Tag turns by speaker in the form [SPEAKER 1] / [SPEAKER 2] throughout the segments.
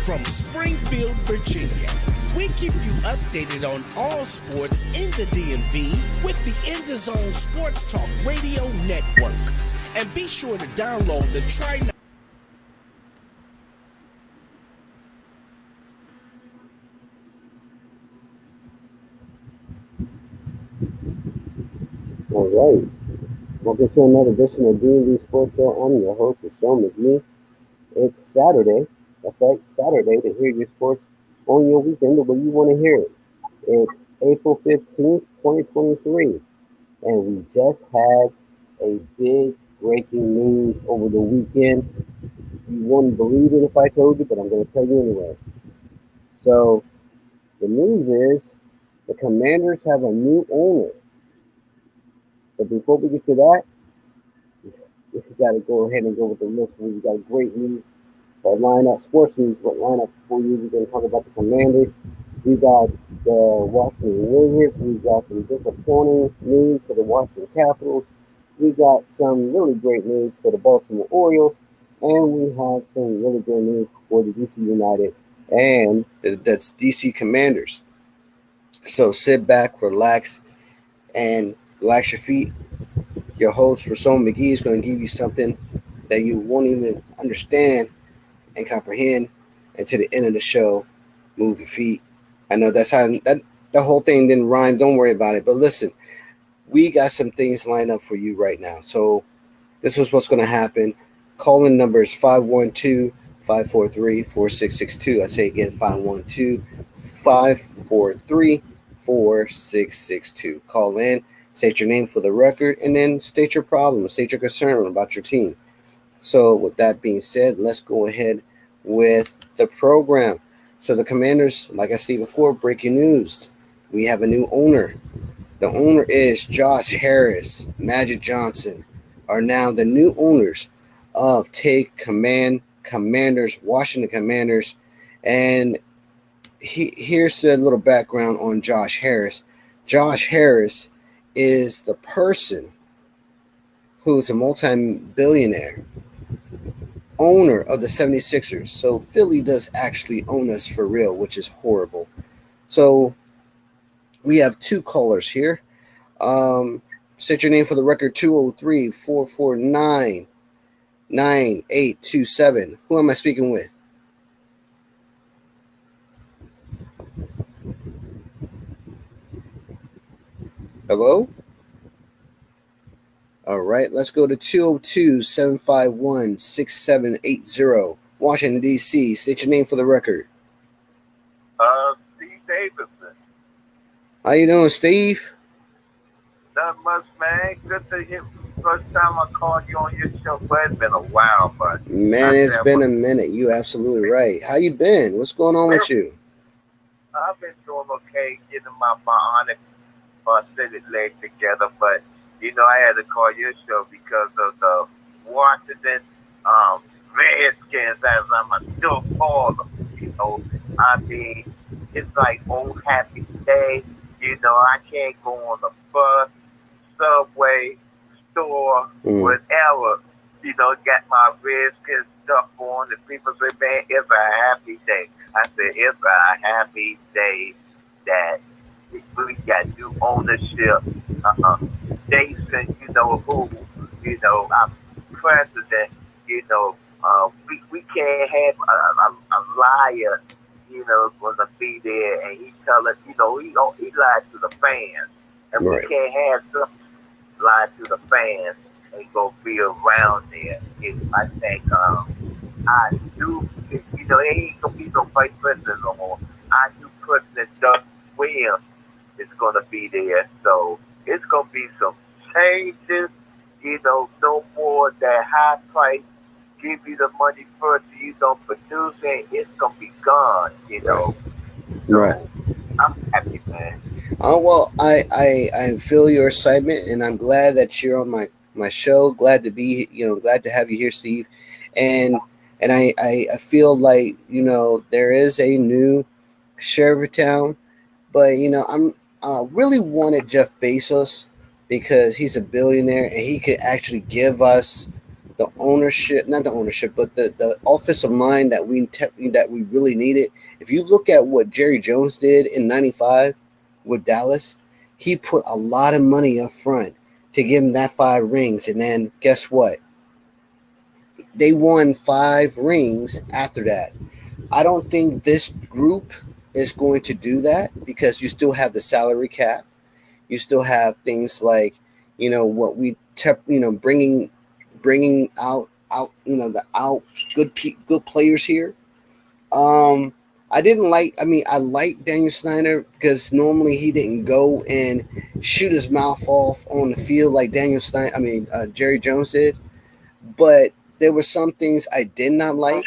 [SPEAKER 1] from Springfield, Virginia. We keep you updated on all sports in the DMV with the In the Zone Sports Talk Radio Network. And be sure to download the Try.
[SPEAKER 2] All right. Welcome to another edition of Dmv Sports Show. I'm your host, Sean McGee. It's Saturday. That's right, Saturday to hear your sports on your weekend the way you want to hear it. It's April 15th, 2023. And we just had a big breaking news over the weekend. You wouldn't believe it if I told you, but I'm going to tell you anyway. So, the news is the Commanders have a new owner. But before we get to that, we got to go ahead and go with the list. We got great news for lineup, sports news, what lineup for you. We're going to talk about the Commanders. We got the Washington Wizards. We got some disappointing news for the Washington Capitals. We got some really great news for the Baltimore Orioles. And we have some really good news for the DC United and that's DC Commanders. So sit back, relax, and relax your feet. Your host, Rason McGee, is going to give you something that you won't even understand and comprehend until the end of the show. Move your feet. I know that's how that the whole thing didn't rhyme. Don't worry about it. But listen, we got some things lined up for you right now. So this is what's going to happen. Call-in number is 512-543-4662. I say again, 512-543-4662. Call in. State your name for the record, and then state your problem, state your concern about your team. So with that being said, let's go ahead with the program. So the Commanders, like I said before, breaking news. We have a new owner. The owner is Josh Harris, Magic Johnson, are now the new owners of Commanders, Washington Commanders. And here's a little background on Josh Harris. Josh Harris is the person who's a multi-billionaire owner of the 76ers. So Philly does actually own us for real, which is horrible. So we have two callers here. State your name for the record, 203-449-9827. Who am I speaking with? Hello? All right, let's go to 202-751-6780. Washington, D.C. State your name for the record.
[SPEAKER 3] Steve Davidson.
[SPEAKER 2] How you doing, Steve?
[SPEAKER 3] Not much, man. Good to hear. First time I called you on your show, but it's been a while. But
[SPEAKER 2] man, it's been a minute. You absolutely right. How you been? What's going on with you?
[SPEAKER 3] I've been doing okay, getting my city leg together, but you know I had to call your show because of the Washington Redskins, as I'm still call them. You know, I mean, it's like old happy day. You know, I can't go on the bus, subway, store, whatever. You know, get my Redskins stuff on, and people say, "Man, it's a happy day." I said, "It's a happy day that." We got new ownership. Jason, you know, who, you know, our president, you know, we can't have a liar, you know, going to be there and he tell us, you know, he lied to the fans. And right. We can't have some lie to the fans and go be around there. I think I do, you know, there ain't going to be no vice president no more. Our new president, Doug Williams, is going to be there. So it's going to be some changes, you know, no more that high price, give you the money first, you don't produce it, it's going to be gone, you know.
[SPEAKER 2] Right.
[SPEAKER 3] So I'm happy, man.
[SPEAKER 2] Well, I feel your excitement, and I'm glad that you're on my show. Glad to be, you know, glad to have you here, Steve. And I feel like, you know, there is a new sheriff of town, but, you know, I'm really wanted Jeff Bezos because he's a billionaire and he could actually give us the ownership, not the ownership, but the offensive line that we really needed. If you look at what Jerry Jones did in '95 with Dallas, he put a lot of money up front to give him that 5 rings, and then guess what? They won 5 rings after that. I don't think this group is going to do that because you still have the salary cap. You still have things like, what we bringing out the out good players here. I didn't like. I mean, I like Daniel Snyder because normally he didn't go and shoot his mouth off on the field like Jerry Jones did. But there were some things I did not like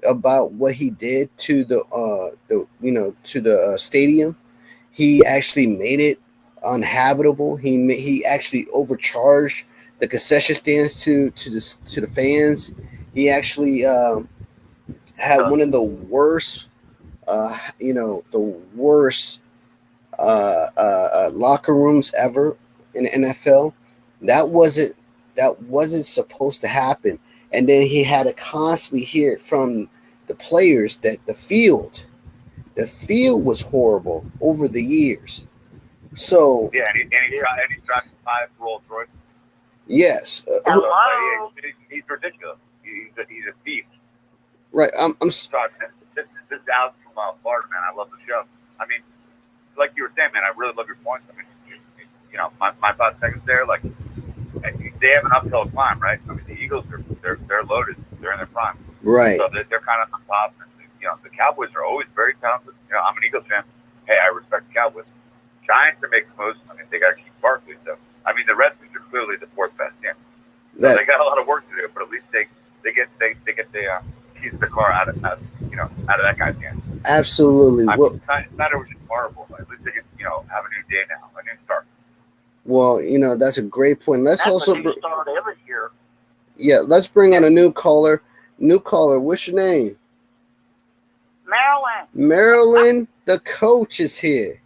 [SPEAKER 2] about what he did to the stadium. He actually made it uninhabitable. He actually overcharged the concession stands to the fans. He actually had one of the worst, the worst locker rooms ever in the NFL. That wasn't supposed to happen. And then he had to constantly hear it from the players that the field was horrible over the years. So
[SPEAKER 4] yeah, and he drives 5 Rolls Royce.
[SPEAKER 2] Yes,
[SPEAKER 4] he's ridiculous. He's a thief.
[SPEAKER 2] Right.
[SPEAKER 4] Sorry, this is Alex from Florida, man. I love the show. I mean, like you were saying, man, I really love your points. I mean, my 5 seconds there, like, they have an uphill climb, right? I mean, the Eagles they're loaded. They're in their prime.
[SPEAKER 2] Right.
[SPEAKER 4] So they're kind of on top. And, the Cowboys are always very talented. I'm an Eagles fan. Hey, I respect the Cowboys. Giants are making moves. I mean, they got to keep Barkley. So, I mean, the Redskins are clearly the 4th best team. So they got a lot of work to do, but at least they get the keys to the car out of that guy's hands.
[SPEAKER 2] Absolutely.
[SPEAKER 4] Snyder was just horrible. At least they can have a new day now, a new start.
[SPEAKER 2] Well, that's a great point. That's also
[SPEAKER 3] a new start every year.
[SPEAKER 2] Yeah, let's bring on a new caller. What's your name? Marilyn, the coach is here.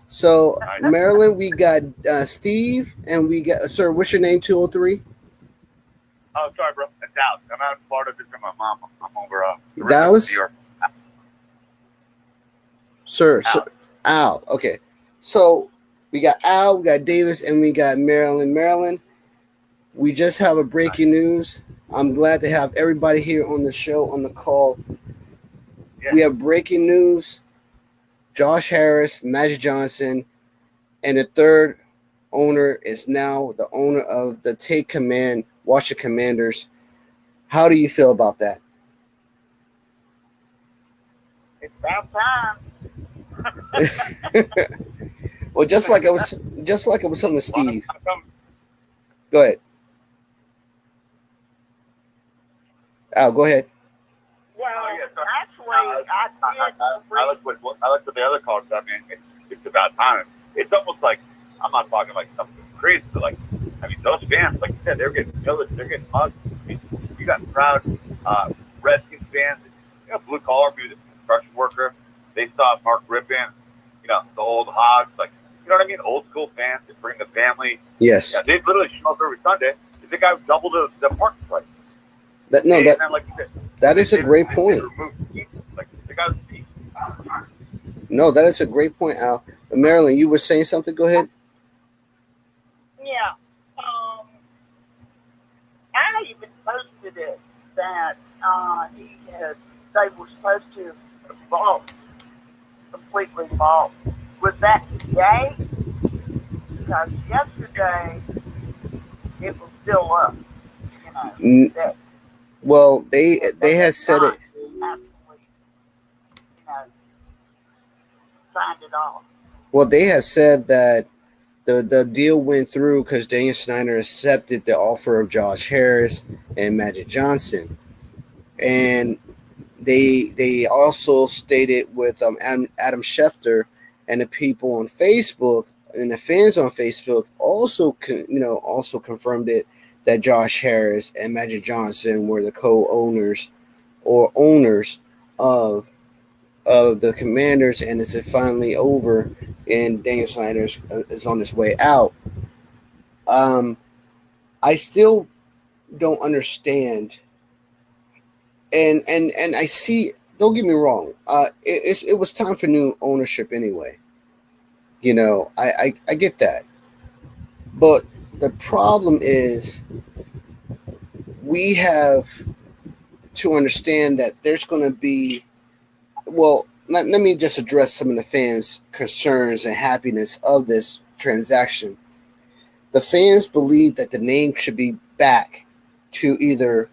[SPEAKER 2] So, Marilyn, we got Steve, and we got, sir, what's your name, 203?
[SPEAKER 4] Oh, sorry, bro. It's Dallas. I'm out in Florida visiting my mom. I'm over
[SPEAKER 2] Dallas?
[SPEAKER 4] New York.
[SPEAKER 2] Sir, Al. Okay. So, we got Al, we got Davis, and we got Marilyn. Marilyn, we just have a breaking news. I'm glad to have everybody here on the show, on the call. Yeah. We have breaking news. Josh Harris, Magic Johnson, and the third owner is now the owner of the Take Command Washington Commanders. How do you feel about that?
[SPEAKER 3] It's about time.
[SPEAKER 2] Well, just like I was telling to Steve. Go ahead. Al, go ahead.
[SPEAKER 3] Well, actually, I
[SPEAKER 4] like what the other callers. I mean, it's about time. It's almost like, I'm not talking like something crazy, but like, I mean, those fans, like you said, they're getting pillaged, they're getting mugged. I mean, you got proud Redskins fans, blue collar, be the construction worker. They saw Mark Rippon, the old Hogs, like, you know what I mean? Old school fans that bring the family.
[SPEAKER 2] Yes.
[SPEAKER 4] Yeah, they literally show up every Sunday. The guy doubled the parking price.
[SPEAKER 2] That is a great point. No, that is a great point, Al. Marilyn, you were saying something? Go ahead.
[SPEAKER 3] Yeah. I even posted it that they were supposed to completely vault. Was that today? Because yesterday it was still up.
[SPEAKER 2] Well, they had said it.
[SPEAKER 3] Signed it off.
[SPEAKER 2] Well, they have said that the deal went through because Daniel Snyder accepted the offer of Josh Harris and Magic Johnson, and they also stated with Adam Schefter and the people on Facebook and the fans on Facebook also confirmed it, that Josh Harris and Magic Johnson were the co-owners or owners of the Commanders, and it's finally over, and Daniel Snyder is on his way out. I still don't understand, and I see. Don't get me wrong. It was time for new ownership anyway. I get that, but the problem is we have to understand that there's going to be, well, let me just address some of the fans' concerns and happiness of this transaction. The fans believe that the name should be back to either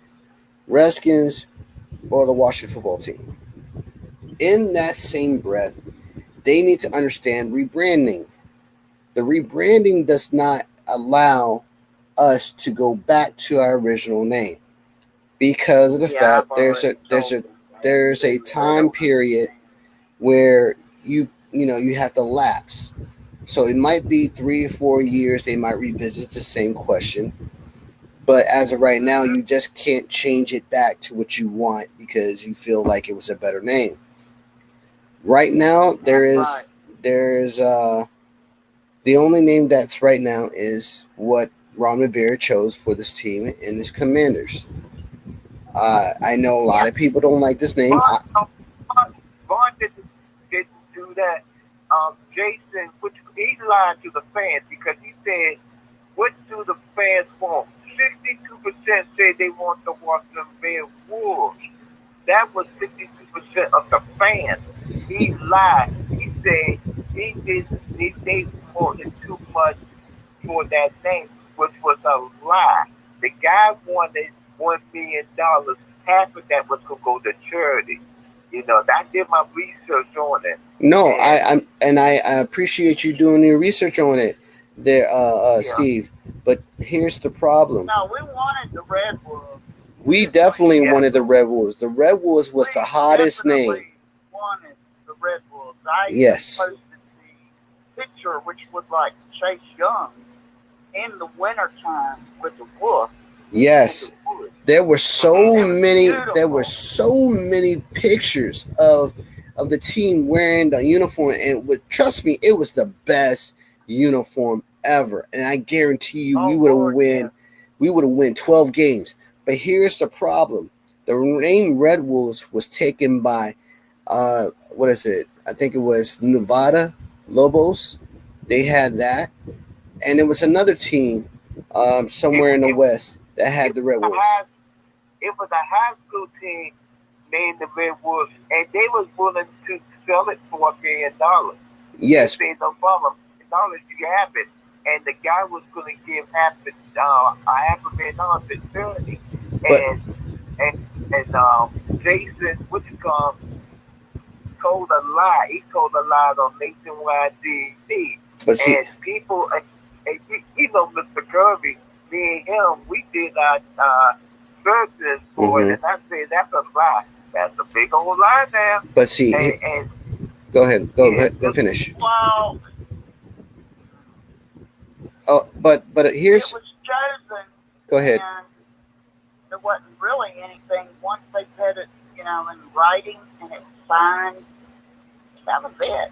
[SPEAKER 2] Redskins or the Washington football team. In that same breath, they need to understand rebranding. The rebranding does not allow us to go back to our original name because of the fact there's a time period where you have to lapse. So it might be 3 or 4 years they might revisit the same question. But as of right now, you just can't change it back to what you want because you feel like it was a better name. Right now, there's the only name that's right now is what Ron Rivera chose for this team and his Commanders. I know a lot of people don't like this name.
[SPEAKER 3] Vaughn didn't do that. Jason, he lied to the fans because he said, "What do the fans want?" 62% said they want the Washington Wolves. That was 62% of the fans. He lied. He said they wanted too much for that name, which was a lie. The guy wanted $1 million. Half of that was going to go to charity. I did my research on it.
[SPEAKER 2] No, I appreciate you doing your research on it, there, Steve. But here's the problem.
[SPEAKER 5] No, we wanted the Red Wolves.
[SPEAKER 2] We definitely wanted the Red Wolves. The Red Wolves was the hottest name.
[SPEAKER 5] Wanted the Red Wolves. I posted the picture, which was like Chase Young in the wintertime with the wolf.
[SPEAKER 2] Yes, there were so many. There were so many pictures of the team wearing the uniform, and trust me, it was the best uniform ever. And I guarantee you, we would have won 12 games. But here's the problem: the name Red Wolves was taken by, what is it? I think it was Nevada Lobos. They had that, and there was another team, somewhere in the West that had the Red Wolves.
[SPEAKER 3] It was a high school team named the Red Wolves, and they was willing to sell it for $1 million.
[SPEAKER 2] Yes.
[SPEAKER 3] They said, no problem. $1 you have it. And the guy was going to give $500,000 to charity. And Jason, told a lie. He told a lie on Nationwide TV. And people, Mr. Kirby, me and him, we did our searches for it, and I said that's a lie. That's a big old lie now.
[SPEAKER 2] But see, go ahead, go finish.
[SPEAKER 5] Well,
[SPEAKER 2] but here's.
[SPEAKER 5] It was chosen.
[SPEAKER 2] Go ahead.
[SPEAKER 5] And there wasn't really anything. Once they put it, in writing and it was signed, that was it.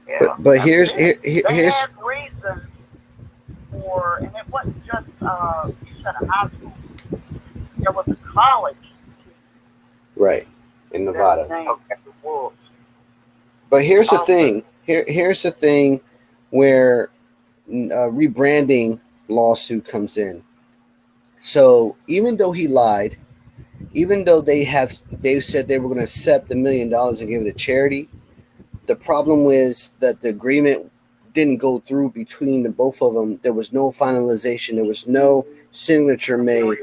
[SPEAKER 2] Yeah, but here's
[SPEAKER 5] they had reasons for, and it wasn't just you said a high school. There was a college team.
[SPEAKER 2] Right, in Nevada. But here's the thing. Here's the thing where rebranding lawsuit comes in. So even though he lied, even though they said they were going to accept $1 million and give it to charity, the problem was that the agreement didn't go through between the both of them. There was no finalization. There was no signature made.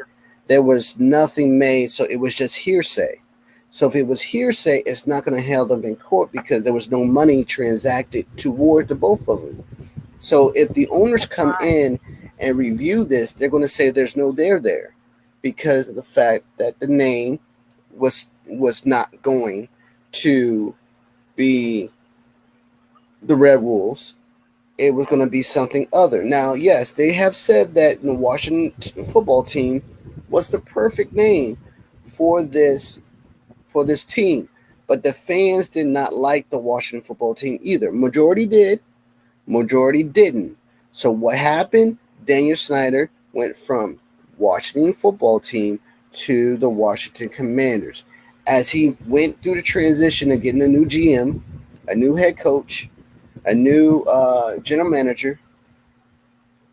[SPEAKER 2] There was nothing made. So it was just hearsay. So if it was hearsay, it's not going to hold them in court because there was no money transacted toward the both of them. So if the owners come in and review this, they're going to say there's no there because of the fact that the name was not going to be the Red Wolves. It was going to be something other. Now, yes, they have said that the Washington football team was the perfect name for this team, but the fans did not like the Washington football team either. Majority did, majority didn't. So what happened? Daniel Snyder went from Washington football team to the Washington Commanders. As he went through the transition of getting a new GM, a new head coach, a new general manager,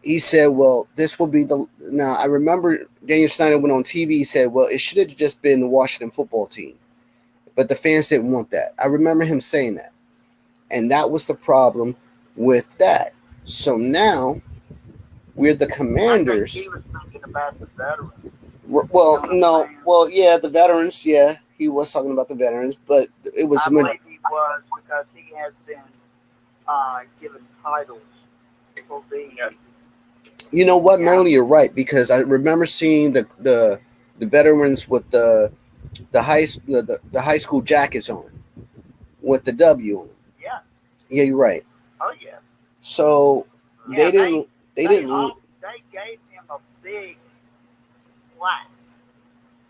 [SPEAKER 2] he said, well, this will be the... Now, I remember Daniel Snyder went on TV, he said, well, it should have just been the Washington football team. But the fans didn't want that. I remember him saying that. And that was the problem with that. So now, we're the Commanders.
[SPEAKER 5] I think he was thinking about the veterans.
[SPEAKER 2] Well, no. Well, yeah, the veterans, yeah. He was talking about the veterans, but it was...
[SPEAKER 5] I believe he was, because he has been given titles for being...
[SPEAKER 2] You know what, Marilyn, you're right, because I remember seeing the veterans with the high school jackets on, with the W on.
[SPEAKER 5] Yeah.
[SPEAKER 2] Yeah, you're right.
[SPEAKER 5] Oh yeah.
[SPEAKER 2] So
[SPEAKER 5] Yeah,
[SPEAKER 2] they didn't.
[SPEAKER 5] They gave him a big plaque.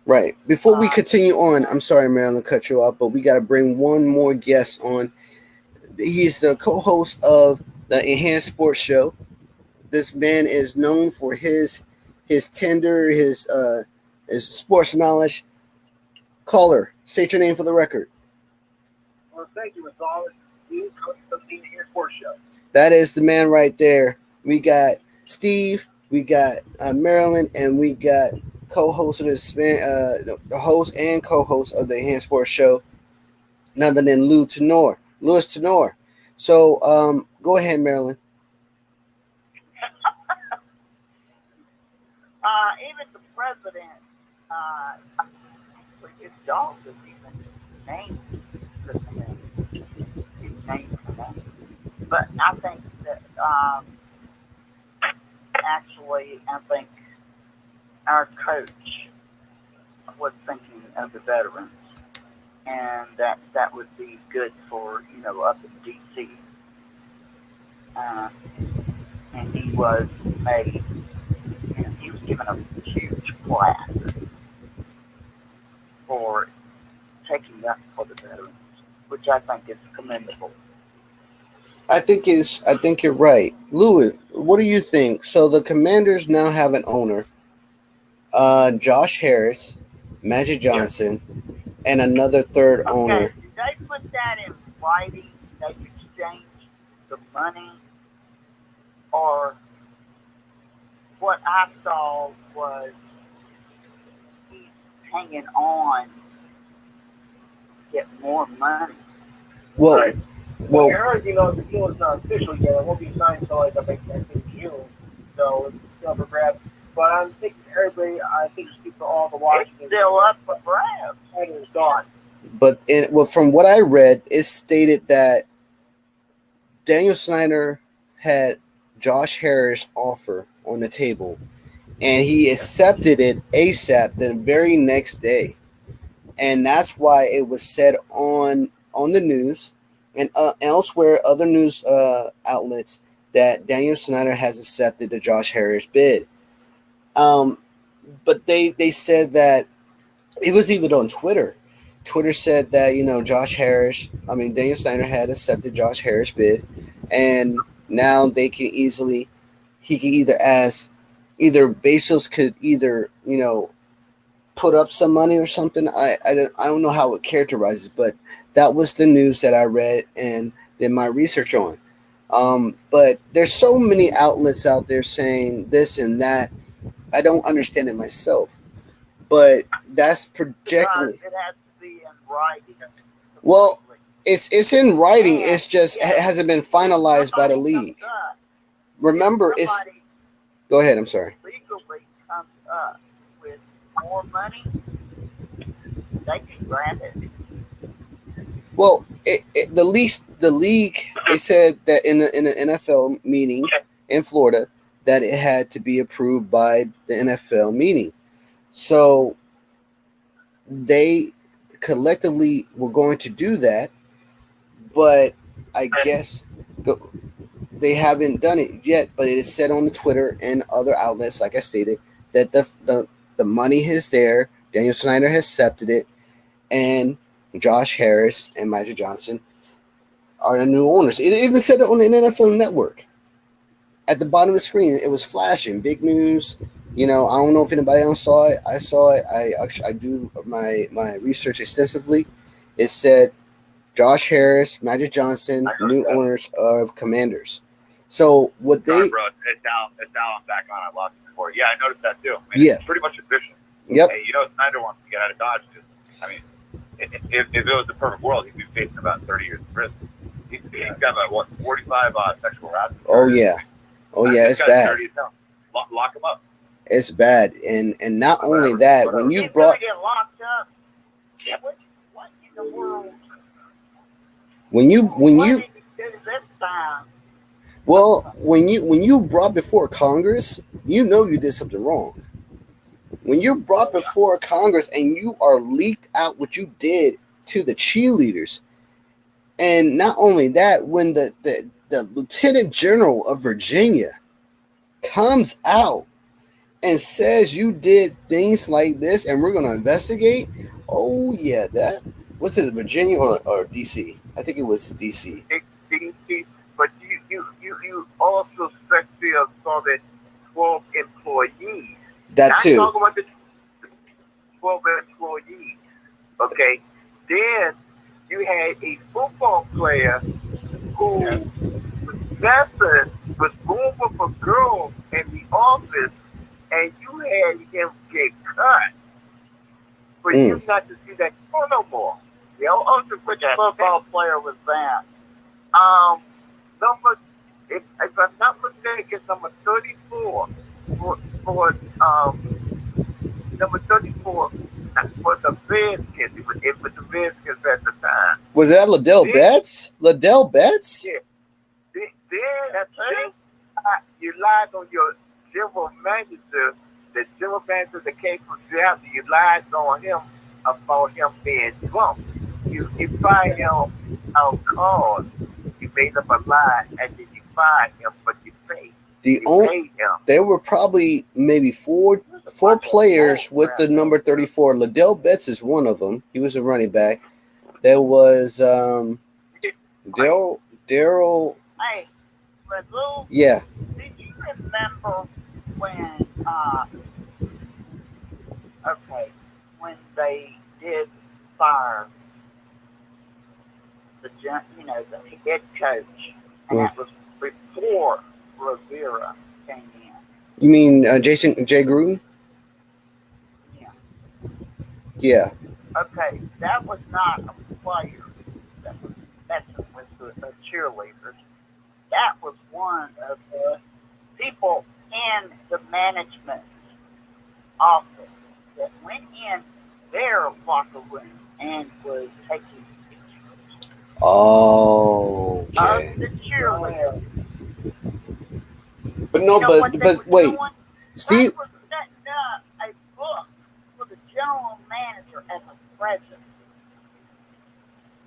[SPEAKER 2] Right. Before we continue on, I'm sorry, Marilyn, to cut you off, but we got to bring one more guest on. He's the co-host of the Enhanced Sports Show. This man is known for his tender, his sports knowledge. Caller, state your name for the record.
[SPEAKER 6] Well, thank you, Gonzalez. You coach of the Enhanced Sports Show.
[SPEAKER 2] That is the man right there. We got Steve, we got Marilyn, and we got co-host of this, the host and co-host of the Enhanced Sports Show, none other than Louis Tenor. So go ahead, Marilyn.
[SPEAKER 5] Even the president, his dog is even named the name. His name for that. But I think that actually, I think our coach was thinking of the veterans, and that would be good for up in DC. And he was made. He was given a huge plaque for taking up for the veterans, which I think is commendable.
[SPEAKER 2] I think you're right. Louis, what do you think? So the Commanders now have an owner, Josh Harris, Magic Johnson, and another third owner.
[SPEAKER 5] Did they put that in writing? They exchange the money, or what I saw was he's hanging on to get more money.
[SPEAKER 2] Well,
[SPEAKER 6] right. Well, Aaron, the deal is not official yet. It won't be signed until I think June. So it's still for grabs. But I'm thinking everybody, just keep all the Washington.
[SPEAKER 5] It's still up for grabs.
[SPEAKER 6] And it's gone.
[SPEAKER 2] But from what I read, it stated that Daniel Snyder had Josh Harris' offer on the table, and he accepted it ASAP the very next day, and that's why it was said on the news and elsewhere, other news outlets, that Daniel Snyder has accepted the Josh Harris bid. But they said that it was even on Twitter. Twitter said that Daniel Snyder had accepted Josh Harris bid, and now he can either Bezos could either put up some money or something. I don't know how it characterizes, but that was the news that I read and did my research on. But there's so many outlets out there saying this and that. I don't understand it myself, but that's projecting.
[SPEAKER 5] It has to be in writing.
[SPEAKER 2] Well, it's in writing. It's just it hasn't been finalized by the league. Remember, Go ahead. I'm sorry.
[SPEAKER 5] Legally comes up with more money, they can grant it.
[SPEAKER 2] Well, the league, they said that in the NFL meeting in Florida that it had to be approved by the NFL meeting. So they collectively were going to do that, but I guess they haven't done it yet. But it is said on the Twitter and other outlets, like I stated, that the money is there. Daniel Snyder has accepted it, and Josh Harris and Magic Johnson are the new owners. It even said it on the NFL Network. At the bottom of the screen, it was flashing. Big news, You know, I don't know if anybody else saw it. I saw it. I do my research extensively. It said Josh Harris, Magic Johnson, new owners of Commanders. So what
[SPEAKER 4] Sorry,
[SPEAKER 2] they
[SPEAKER 4] bro. It's down. I'm back on. I lost it before. Yeah, I noticed that too. I mean,
[SPEAKER 2] Yeah.
[SPEAKER 4] It's pretty much official.
[SPEAKER 2] Yep.
[SPEAKER 4] Hey, you know, Snyder wants to get out of Dodge. I mean, if it was the perfect world, he'd be facing about 30 years in prison. He's got about, what, 45 sexual harassment.
[SPEAKER 2] Oh yeah. Oh yeah, it's bad.
[SPEAKER 4] Dirty as hell. Lock him up.
[SPEAKER 2] It's bad, and not only that, when you
[SPEAKER 5] He's
[SPEAKER 2] brought
[SPEAKER 5] gonna get locked up. What in the world?
[SPEAKER 2] when you
[SPEAKER 5] What did he do this time?
[SPEAKER 2] well when you brought before Congress, you know you did something wrong. When you're brought before Congress and you are leaked out what you did to the cheerleaders, and not only that, when the Lieutenant General of Virginia comes out and says you did things like this and we're going to investigate, oh yeah, that was it Virginia or DC? I think it was DC.
[SPEAKER 3] But you also sexually assaulted 12 employees.
[SPEAKER 2] That
[SPEAKER 3] Not
[SPEAKER 2] too.
[SPEAKER 3] talking about the 12 employees. Okay. Then you had a football player who was moving for girls in the office, and you had him get cut for you not to see that show no more. You know, also
[SPEAKER 5] Which football player was that?
[SPEAKER 3] If I'm not mistaken, number 34 for number 34 for the Redskins. It was the Redskins at the time.
[SPEAKER 2] Was that Liddell Betts? Liddell Betts?
[SPEAKER 3] Yeah. Then you lied on your general manager, the general manager that came from Seattle. You lied on him about him being drunk. You fired him out cause. You made up a lie, and then you fired him, but you paid.
[SPEAKER 2] There were probably maybe four players with the number 34. Liddell Betts is one of them. He was a running back. There was Daryl.
[SPEAKER 5] Hey, Lou,
[SPEAKER 2] Yeah.
[SPEAKER 5] did you remember when when they did fire the head coach, and that was before Rivera came in?
[SPEAKER 2] You mean Jason J. Gruden?
[SPEAKER 5] Yeah.
[SPEAKER 2] Yeah.
[SPEAKER 5] Okay, that was not a player that was messing with the cheerleaders. That was one of the people in the management office that went in their locker room and was taking pictures
[SPEAKER 2] Oh, okay.
[SPEAKER 5] of the cheerleaders.
[SPEAKER 2] But no, but wait, Steve.
[SPEAKER 5] They were setting up a book for the general manager as a present.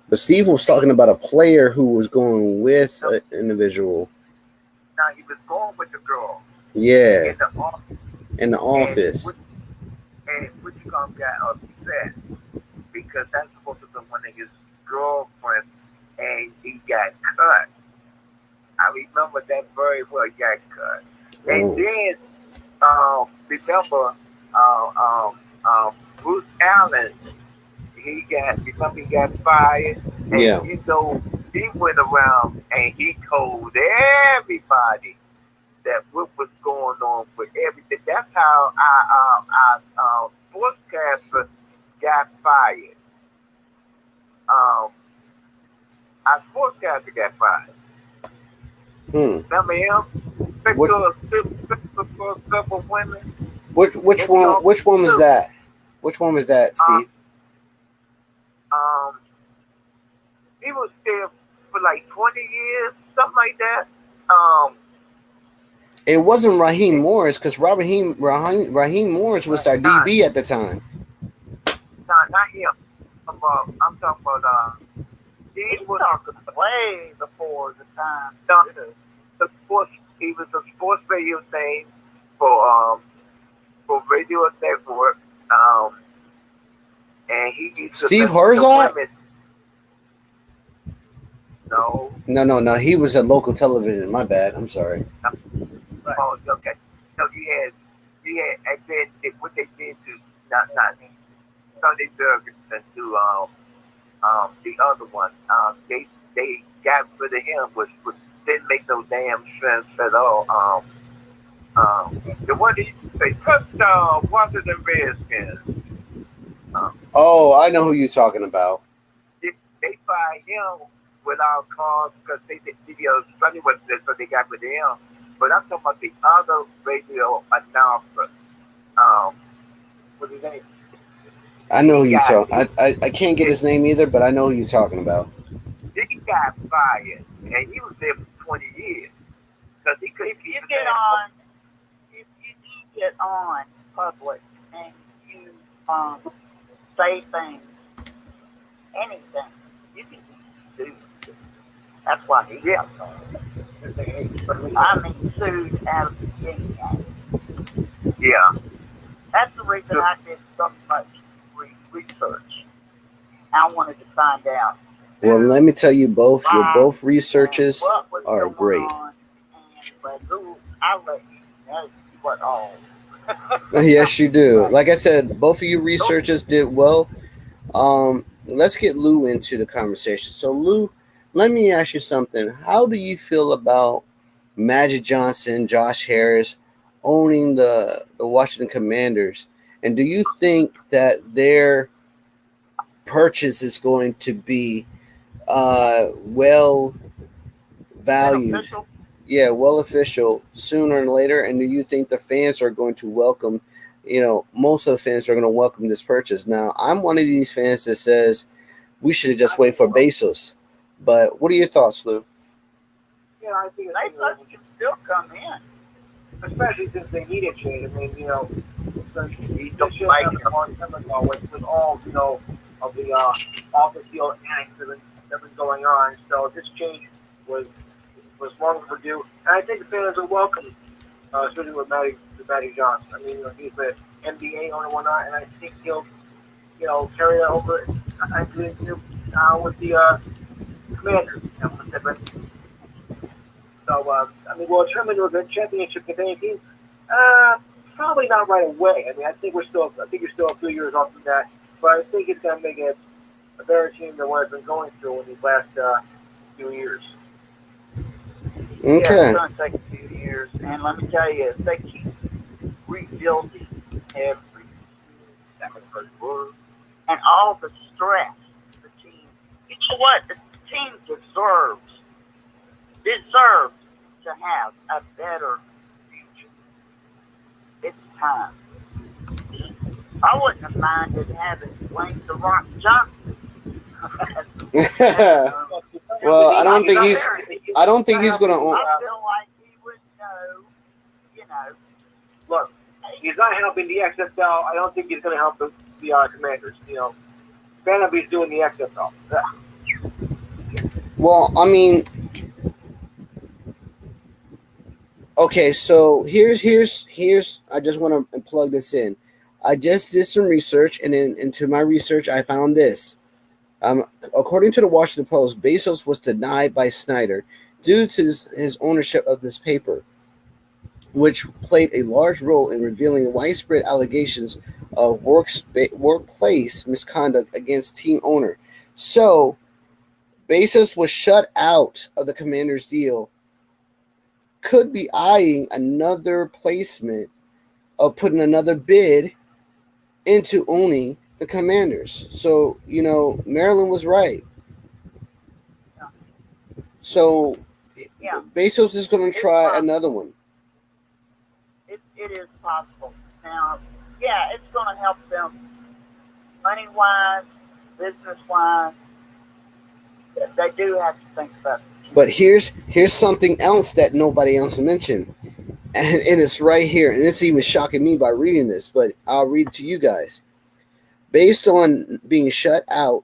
[SPEAKER 2] But Steve was talking about a player who was going with an individual.
[SPEAKER 3] Now he was going with the girl.
[SPEAKER 2] Yeah.
[SPEAKER 3] In the office.
[SPEAKER 2] And
[SPEAKER 3] which got upset because that's supposed to be one of his girlfriends, and he got cut. I remember that very well. He got cut. And then remember Bruce Allen. He got fired, and he went around and he told everybody that what was going on with everything. That's how our sportscaster got fired. Our sportscaster got fired. Remember him? For several women.
[SPEAKER 2] Which one was that? Which one was that, Steve?
[SPEAKER 3] He was there for like 20 years, something like that.
[SPEAKER 2] It wasn't Raheem Morris, because Raheem Morris was our DB at the time.
[SPEAKER 3] No, not him. I'm talking about he was
[SPEAKER 5] way before the time.
[SPEAKER 3] He was a sports radio thing for Radio Network. And he used to
[SPEAKER 2] Steve Herzog? No. He was at local television. My bad. I'm sorry.
[SPEAKER 3] Oh, okay. So you Yeah, and then what they did to not Sunday Ferguson to the other one, they got rid of him, which didn't make no damn sense at all. The one that used to say touchdown, Washington Redskins.
[SPEAKER 2] Oh, I know who you're talking about.
[SPEAKER 3] They fired him without cause because they did Sunday was there, so they got rid of him. But I'm talking about the other radio announcer. What's his name?
[SPEAKER 2] I know who you're talking. I can't get his name either, but I know who you're talking about.
[SPEAKER 3] He got fired, and he was there for 20 years. Because he couldn't.
[SPEAKER 5] If you get on public and you say things, anything, you can do. That's why he got fired. I mean, sued out of the game.
[SPEAKER 3] Yeah.
[SPEAKER 5] That's the reason I did so much research. I wanted to find out.
[SPEAKER 2] Well, let me tell you both. Your both researches are great.
[SPEAKER 5] I'll let you know what all.
[SPEAKER 2] Yes, you do. Like I said, both of you researchers did well. Let's get Lou into the conversation. So, Lou, let me ask you something. How do you feel about Magic Johnson, Josh Harris owning the Washington Commanders? And do you think that their purchase is going to be well valued? Yeah, well official sooner and later. And do you think the fans are going to welcome, most of the fans are going to welcome this purchase? Now, I'm one of these fans that says we should have just waited for Bezos. But what are your thoughts, Lou?
[SPEAKER 6] Yeah, I think
[SPEAKER 5] Bezos can still come in.
[SPEAKER 6] Especially since they need a change. I mean, since he just had a long time ago with all, of the off-the-field antics that have been going on. So this change was long overdue. And I think the fans are welcome, especially with Matty Johnson. I mean, he's the NBA owner and whatnot, and I think he'll, carry that over with the Commanders. So, will it turn into a good championship contending team? Probably not right away. I mean, I think you're still a few years off from that, but I think it's going to make it a better team than what it's been going through in these last few years.
[SPEAKER 2] Okay.
[SPEAKER 5] Yeah, it's going to take a few years, and let me tell you, if they keep rebuilding every word and all the stress, the team, you know what? The team deserves to have a better future. It's time. I wouldn't have minded having Dwayne "The Rock" Johnson.
[SPEAKER 2] Well, I don't think he's going to own.
[SPEAKER 5] I feel like he would know,
[SPEAKER 6] Look, he's not helping the XFL. I don't think he's going to help the Commanders. Vanderbilt's doing the XFL.
[SPEAKER 2] Well, I mean, okay, so here's. I just want to plug this in. I just did some research, and into my research, I found this. According to the Washington Post, Bezos was denied by Snyder due to his ownership of this paper, which played a large role in revealing widespread allegations of workplace misconduct against team owner. So, Bezos was shut out of the Commanders deal, could be eyeing another placement of putting another bid into owning the Commanders. So, Maryland was right. So, Bezos is going to try another one.
[SPEAKER 5] It is possible. Now, it's going to help them money-wise, business-wise. They do have to think about it.
[SPEAKER 2] But here's something else that nobody else mentioned. And it's right here. And it's even shocking me by reading this, but I'll read it to you guys. Based on being shut out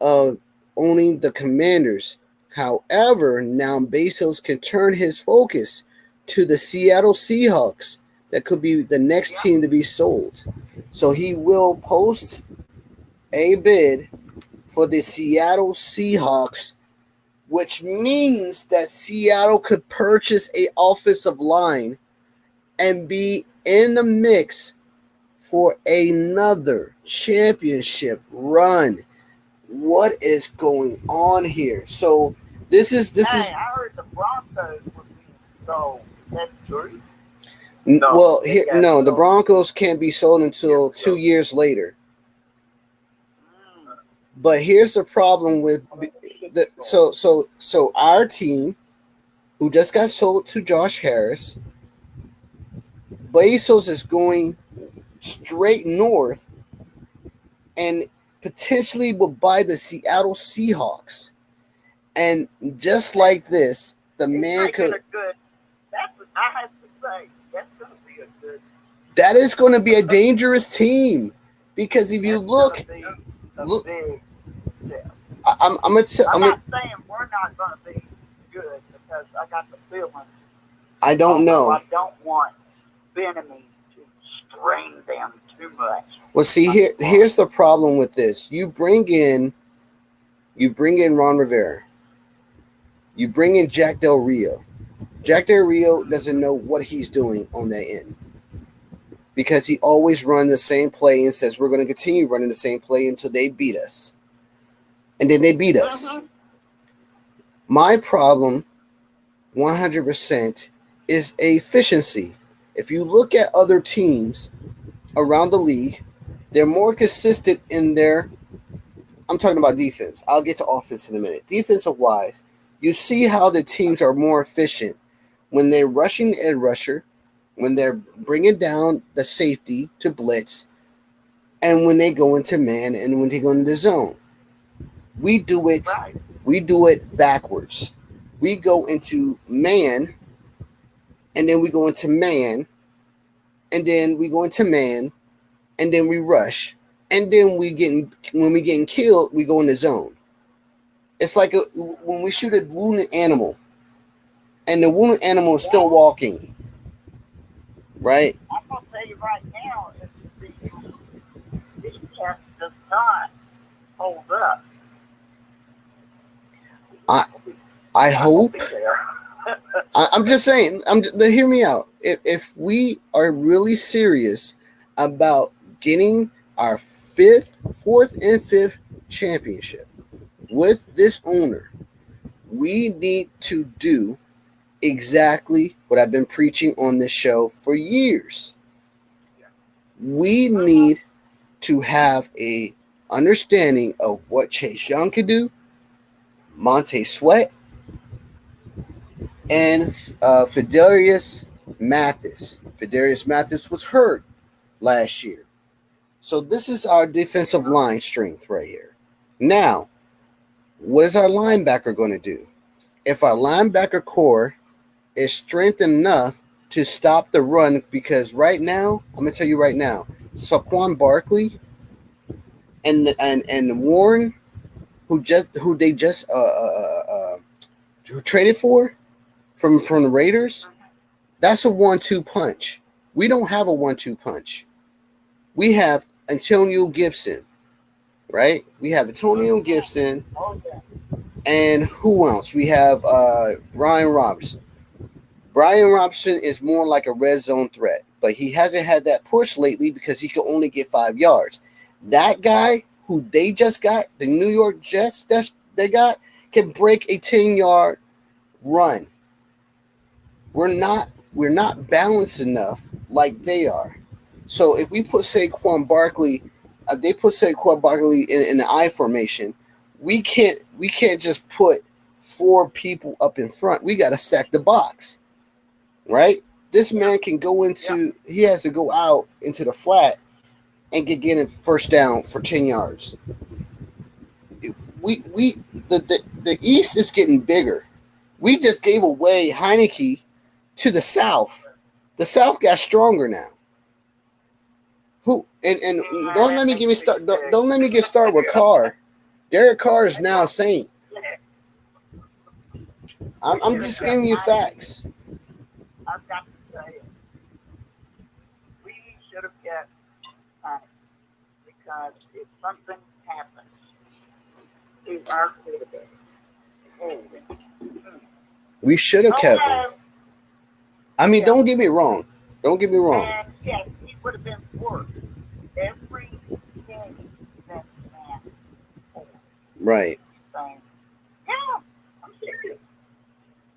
[SPEAKER 2] of owning the Commanders, however, now Bezos can turn his focus to the Seattle Seahawks. That could be the next team to be sold. So he will post a bid for the Seattle Seahawks, which means that Seattle could purchase an offensive line and be in the mix for another championship run. What is going on here? So this is
[SPEAKER 5] I heard the Broncos were being sold. That's true.
[SPEAKER 2] well here no, the Broncos can't be sold until 2 years later. But here's the problem with so our team, who just got sold to Josh Harris, Bezos is going straight north and potentially will buy the Seattle Seahawks. And just like this, the man could.
[SPEAKER 5] I have to say, that's going to be a good.
[SPEAKER 2] That is going to be a dangerous team because if you look,
[SPEAKER 5] big step.
[SPEAKER 2] I'm not saying
[SPEAKER 5] we're not going to be good because I got the feeling.
[SPEAKER 2] I don't know.
[SPEAKER 5] I don't want Benjamin to strain them too much.
[SPEAKER 2] Well, see, here's the problem with this. You bring in Ron Rivera. You bring in Jack Del Rio. Jack Del Rio doesn't know what he's doing on that end because he always runs the same play and says we're going to continue running the same play until they beat us. And then they beat us. Mm-hmm. My problem, 100%, is efficiency. If you look at other teams around the league, they're more consistent in their – I'm talking about defense. I'll get to offense in a minute. Defensive-wise, you see how the teams are more efficient when they're rushing the edge rusher, when they're bringing down the safety to blitz, and when they go into man and when they go into the zone. We do it backwards. We go into man, and then we go into man, and then we go into man, and then we rush, and then when we getting killed, we go in the zone. It's like when we shoot a wounded animal, and the wounded animal is still walking, right?
[SPEAKER 5] I'm going to tell you right now, if this test does not hold up,
[SPEAKER 2] I hope. I'm just saying. Hear me out. If we are really serious about getting our fourth and fifth championship with this owner, we need to do exactly what I've been preaching on this show for years. We need to have a understanding of what Chase Young could do, Monte Sweat, and Fidarius Mathis. Fidarius Mathis was hurt last year. So this is our defensive line strength right here. Now, what is our linebacker going to do? If our linebacker core is strengthened enough to stop the run, because right now, I'm going to tell you right now, Saquon Barkley and Warren, who they just traded for from the Raiders, that's a 1-2 punch. We don't have a 1-2 punch. We have Antonio Gibson, right? We have Antonio Gibson, and who else? We have Brian Robinson. Brian Robinson is more like a red zone threat, but he hasn't had that push lately because he can only get 5 yards. That guy who they just got, the New York Jets that they got, can break a 10-yard run. We're not balanced enough like they are. So if we put Saquon Barkley, they put Saquon Barkley in the I formation, we can't just put 4 people up in front. We got to stack the box, right? This man can go into, he has to go out into the flat and get a first down for 10 yards. The East is getting bigger. We just gave away Heineke to the South. The South got stronger now. And don't let me get started with Carr. Derek Carr is now a Saint. I'm just giving you facts.
[SPEAKER 5] I've got to say it. We should have kept Heineke because if something happens to our quarterback,
[SPEAKER 2] we should have kept him. I mean, don't get me wrong.
[SPEAKER 5] And would have been worse. Every game that man for.
[SPEAKER 2] Right.
[SPEAKER 5] Saying, yeah, I'm serious.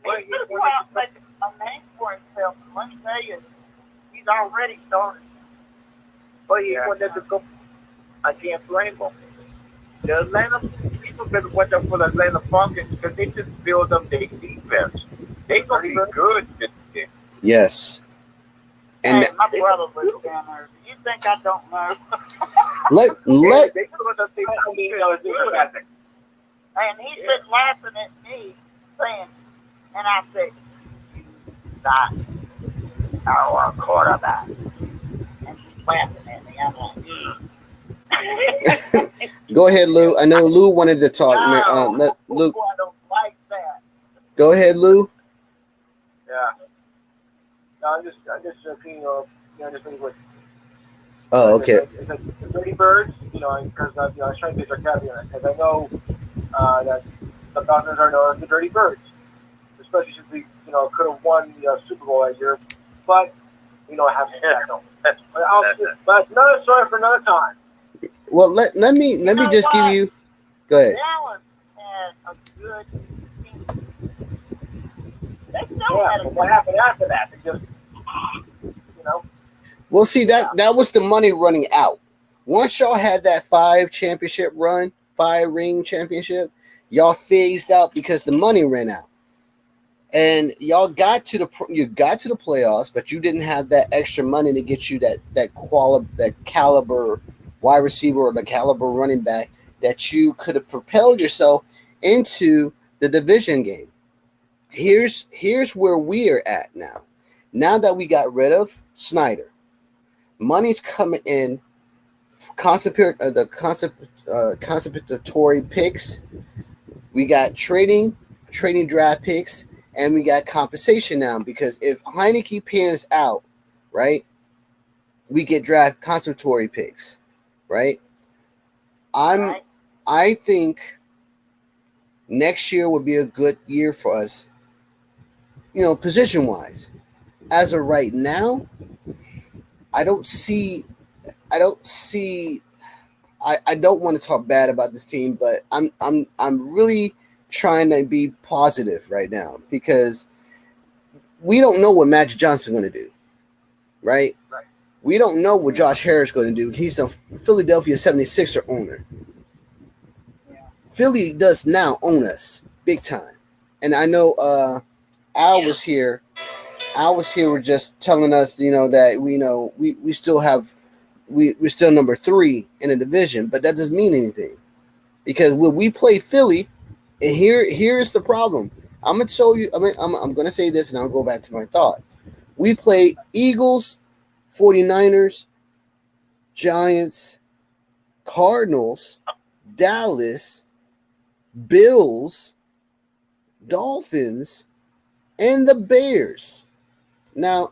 [SPEAKER 5] He could have go out and make a name for himself. And let me tell you, he's already started.
[SPEAKER 6] But he wanted to go. I can't blame him. The Atlanta people better watch out for the Atlanta Falcons because they just build up their defense. They gonna be good this year.
[SPEAKER 2] Yes. And
[SPEAKER 5] hey, my brother lives down there. Do you think I don't know?
[SPEAKER 2] let
[SPEAKER 6] They build up their defense.
[SPEAKER 5] And he's been laughing at me, saying, and I said, "You not our quarterback." And he's laughing at me. I'm like,
[SPEAKER 2] go ahead, Lou. I know Lou wanted to talk.
[SPEAKER 5] no,
[SPEAKER 2] Lou,
[SPEAKER 5] I don't like that.
[SPEAKER 2] go ahead, Lou.
[SPEAKER 6] Yeah. No, I'm just thinking of, just thinking with.
[SPEAKER 2] Oh, okay.
[SPEAKER 6] It's like the Dirty Birds, because I was trying to be sarcastic on it, because I know that the Falcons are known as the Dirty Birds, especially since we, could have won the Super Bowl that year, but we don't have to. But it's another story for another time.
[SPEAKER 2] Well, let me just give you. Go ahead.
[SPEAKER 5] Dallas had a good team. They still had a
[SPEAKER 6] But what happened after that? They just,
[SPEAKER 2] Well, see, that was the money running out. Once y'all had that 5-ring championship, y'all phased out because the money ran out. And y'all got to the playoffs, but you didn't have that extra money to get you that caliber wide receiver or the caliber running back that you could have propelled yourself into the division game. Here's where we're at now. Now that we got rid of Snyder, money's coming in. Compensatory picks. We got trading draft picks, and we got compensation now because if Heineke pans out, right, we get draft compensatory picks, right? I think next year would be a good year for us, position wise. As of right now, I don't want to talk bad about this team, but I'm really trying to be positive right now because we don't know what Magic Johnson's going to do, right? We don't know what Josh Harris is going to do. He's the Philadelphia 76er owner. Philly does now own us big time. And I know Al was here. Al was here with just telling us, that we still have we're still number 3 in the division, but that doesn't mean anything. Because when we play Philly, and here's the problem. I'm gonna show you, I'm gonna say this and I'll go back to my thought. We play Eagles, 49ers, Giants, Cardinals, Dallas, Bills, Dolphins, and the Bears. Now,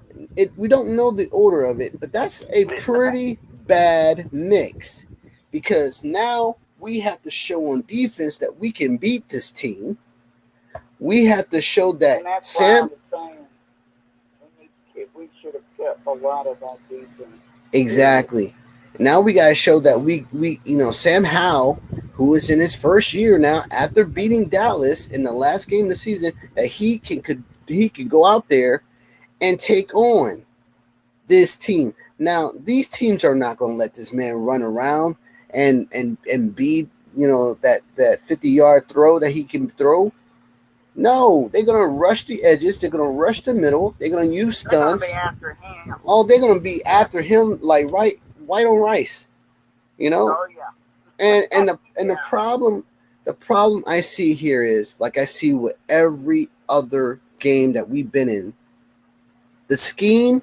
[SPEAKER 2] we don't know the order of it, but that's a pretty bad mix because now we have to show on defense that we can beat this team. We have to show that Sam.
[SPEAKER 5] We should have kept a lot of our defense.
[SPEAKER 2] Exactly. Now we got to show that we Sam Howell, who is in his first year now after beating Dallas in the last game of the season, that he can go out there and take on this team. Now, these teams are not going to let this man run around and be, that 50-yard throw that he can throw. No, they're going to rush the edges. They're going to rush the middle. They're going to use stunts.
[SPEAKER 5] They're going to be after him.
[SPEAKER 2] Oh, they're going to be after him like white on rice,
[SPEAKER 5] Oh, yeah.
[SPEAKER 2] And the problem I see here is, like I see with every other game that we've been in, the scheme,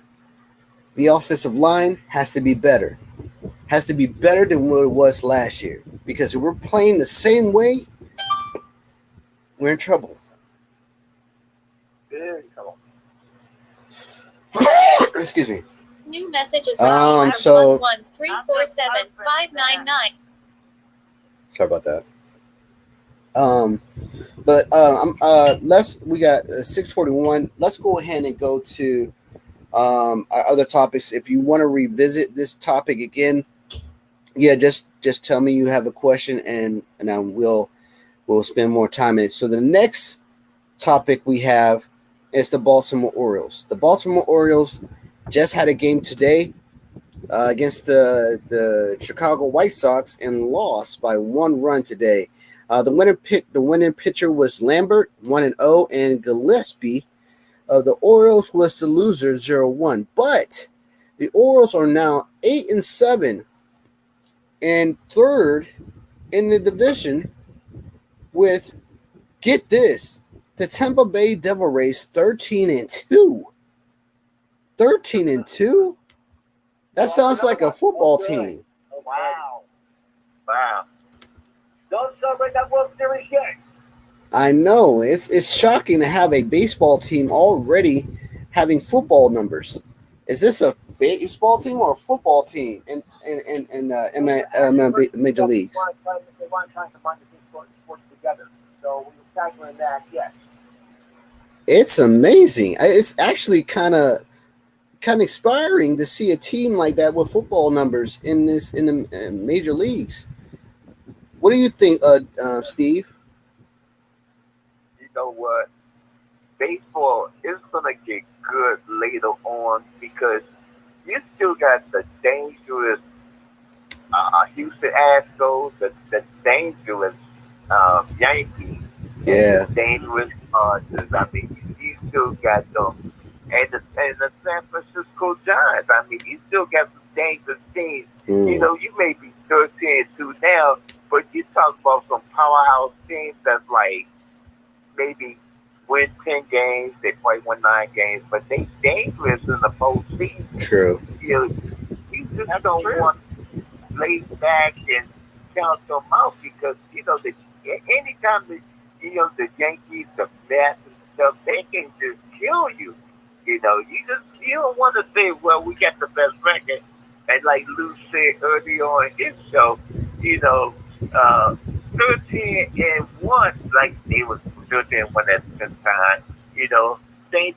[SPEAKER 2] the offensive line has to be better. Has to be better than what it was last year. Because if we're playing the same way, we're in trouble.
[SPEAKER 6] Very trouble.
[SPEAKER 2] Excuse me.
[SPEAKER 7] New message is received
[SPEAKER 2] so,
[SPEAKER 7] +1-347-599.
[SPEAKER 2] Sorry about that. We got 6:41. Let's go ahead and go to our other topics. If you want to revisit this topic again, yeah, just tell me you have a question, and we'll spend more time in it. So the next topic we have is the Baltimore Orioles. The Baltimore Orioles just had a game today against the Chicago White Sox and lost by 1 run today. The winning pitcher was Lambert, 1-0, and Gillespie of the Orioles was the loser, 0-1. But the Orioles are now 8-7 and third in the division with, get this, the Tampa Bay Devil Rays 13-2. 13-2? That sounds like a football team.
[SPEAKER 6] Wow.
[SPEAKER 3] Wow.
[SPEAKER 6] Don't celebrate that World Series yet.
[SPEAKER 2] I know. It's shocking to have a baseball team already having football numbers. Is this a baseball team or a football team in major leagues?
[SPEAKER 6] They want to try to combine the two sports together. So when you're calculating that, yes.
[SPEAKER 2] It's amazing. It's actually kind of inspiring to see a team like that with football numbers in the major leagues. What do you think, Steve?
[SPEAKER 3] You know what? Baseball is going to get good later on because you still got the dangerous Houston Astros, the dangerous Yankees,
[SPEAKER 2] Yeah.
[SPEAKER 3] the dangerous Dodgers. I mean, you still got them. And the San Francisco Giants. I mean, you still got some dangerous teams. You know, you may be 13-2 now, but you talk about some powerhouse teams that's like maybe win 10 games, they probably win 9 games, but they dangerous in the postseason.
[SPEAKER 2] True.
[SPEAKER 3] You know, you just don't want to lay back and count them out because, you know, anytime the Yankees, the Mets and stuff, they can just kill you. You know, you don't want to say, well, we got the best record. And like Lou said earlier on in his show, you know, 13-1, like they was 13-1 at the time. You know, they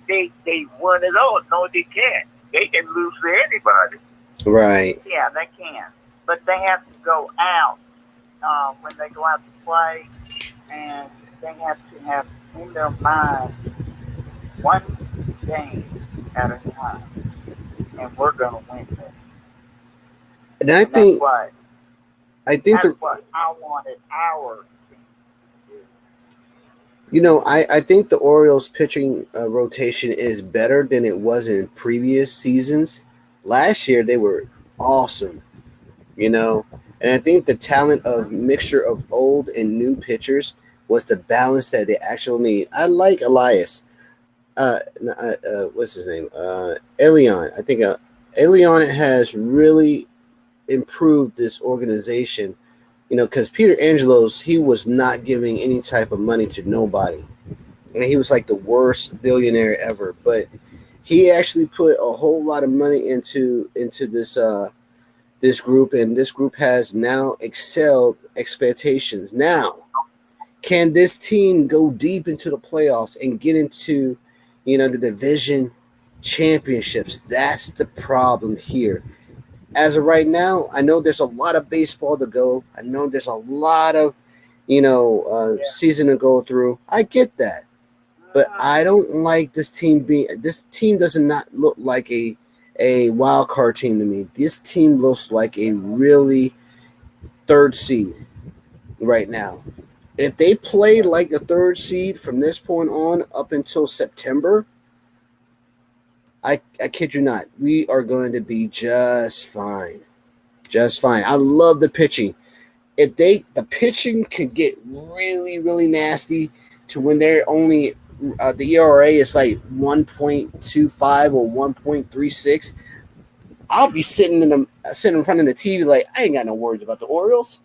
[SPEAKER 3] won it all. No, they can't. They can lose to anybody.
[SPEAKER 2] Right.
[SPEAKER 5] Yeah, they can. But they have to go out when they go out to play, and they have to have in their mind one game at a time. And we're going to win this.
[SPEAKER 2] And I think
[SPEAKER 5] what I wanted our team to do.
[SPEAKER 2] You know, I think the Orioles pitching rotation is better than it was in previous seasons. Last year, they were awesome, you know. And I think the talent of mixture of old and new pitchers was the balance that they actually need. I like Elias. What's his name? Elion. I think Elion has really improved this organization, you know, because Peter Angelos, he was not giving any type of money to nobody. And he was like the worst billionaire ever. But he actually put a whole lot of money into this group, and this group has now excelled expectations. Now, can this team go deep into the playoffs and get into, you know, the division championships? That's the problem here. As of right now, I know there's a lot of baseball to go. I know there's a lot of, you know, season to go through. I get that. But I don't like this team this team does not look like a wild card team to me. This team looks like a really third seed right now. If they play like a third seed from this point on up until September, I kid you not, we are going to be just fine. Just fine. I love the pitching. If the pitching could get really, really nasty to when they're only the ERA is like 1.25 or 1.36, I'll be sitting in front of the TV like, I ain't got no worries about the Orioles.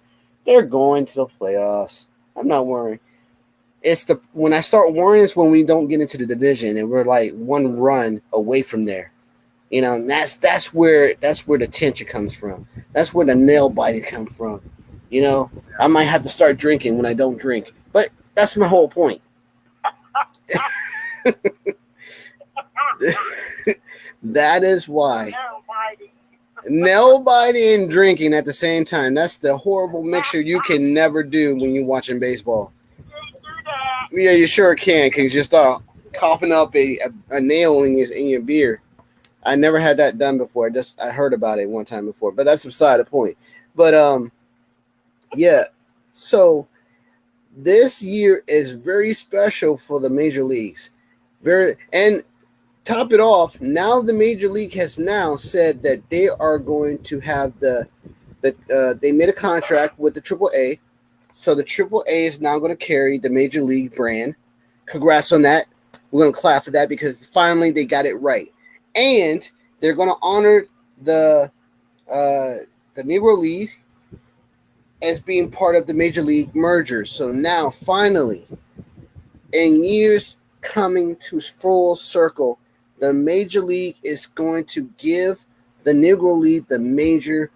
[SPEAKER 2] They're going to the playoffs. I'm not worrying. When I start worrying is when we don't get into the division and we're like one run away from there. You know, and that's where the tension comes from. That's where the nail biting comes from. You know, I might have to start drinking when I don't drink. But that's my whole point. That is why. Nail biting and drinking at the same time. That's the horrible mixture you can never do when you're watching baseball. Yeah, you sure can, because you just start coughing up a nail in your beer. I never had that done before. I heard about it one time before, but that's beside the point. But yeah. So this year is very special for the major leagues. And top it off, now the major league has now said that they are going to have they made a contract with the AAA, so the AAA is now going to carry the major league brand. Congrats on that. We're going to clap for that because finally they got it right, and they're going to honor the Negro League as being part of the major league merger. So now finally, in years coming to full circle, the major league is going to give the Negro League the major